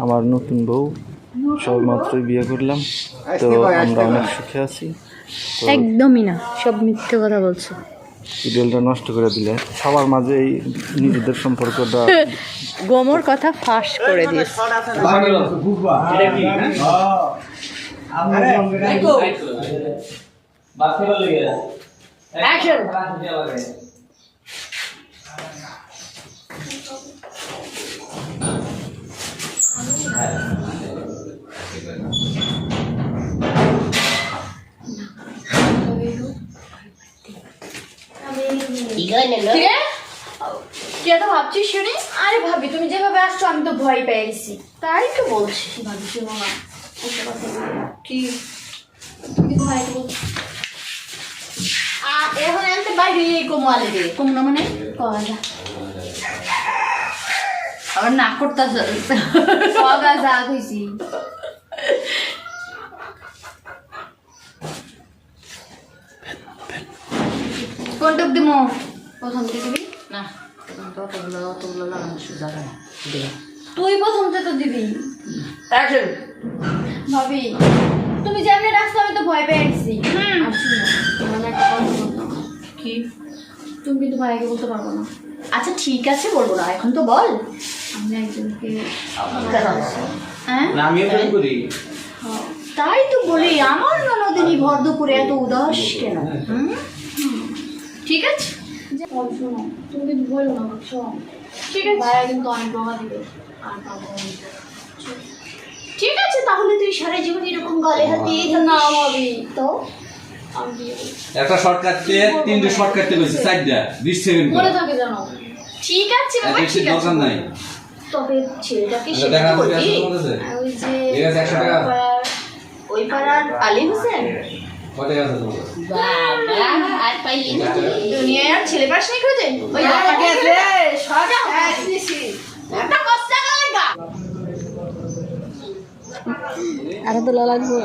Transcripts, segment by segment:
আমার নতুন বউ সবেমাত্রই বিয়ে করলাম, তো আমরা অনেক সুখে আছি। একদমই না, সব মিথ্যে কথা বলছো। শিডিউলটা নষ্ট করে দিলে সবার মাঝে এই নিজেদের সম্পর্কটা গোমর কথা ফাঁস করে দিয়েছে। ভাবছিস শুনি? আরে ভাবি, তুমি যেভাবে আসছো আমি তো ভয় পেয়ে গেছি, তাই তো বলছি। ভাবি শোনো না, কি তুমি তো ভাইকে বলছো এখন আনতে বাইরে কমালে রে কমনা মানে কমা আবার না করতে সগা যা কইছি। কোনটা দিমো? প্রথম দিবি না, অতগুলো লাগানো সুযোগ না। তুই প্রথমটা তো দিবি। ভাবি তুমি যেমনি রাস্তা, আমি তো ভয় পেয়ে গেছি। কি তুমি কিন্তু ভাইকে বলতে পারবো না। আচ্ছা ঠিক আছে, বলবো না, এখন তো বল। আমি একজনকে তাই তো বলি, আমার ননদিনী ভর দুপুরে এত উদাস কেন? ঠিক আছে শোনো, তুমি কিন্তু বলো না, বুঝছো? ঠিক আছে, ভাইয়া কিন্তু অনেক বকা দিবে। ঠিক আছে, তাহলে তুই সারা জীবন এরকম গলে হাত দিয়ে না ভাবি তো। একটা শর্টকাট দিয়ে তিনটে শর্টকাট দিয়ে কইছি 20 সেকেন্ড মনে থাকে জানো। ঠিক আছে বাবা, ঠিক আছে, দরকার নাই। তবে ছেলেটাকে সেটা বলি, ওই যে ঠিক আছে 100 টাকা ওই পাড়ার আলী হোসেন। কত টাকা আছে তোমার? বাবা আর পাইলি না দুনিয়ায় আর ছেলে পাস নাই খুঁজে। ওই টাকাকে আছে সজা দিছি একটা বস্তা লাগা আরো তো লাগবে।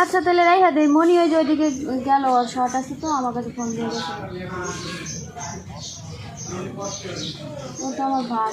আচ্ছা তাহলে রাইহা দে, মনি ওই যে ওইদিকে গেল, শর্ট আছে তো আমার কাছে ফোন দিয়ে গেছে। ওটা আমার ভাই।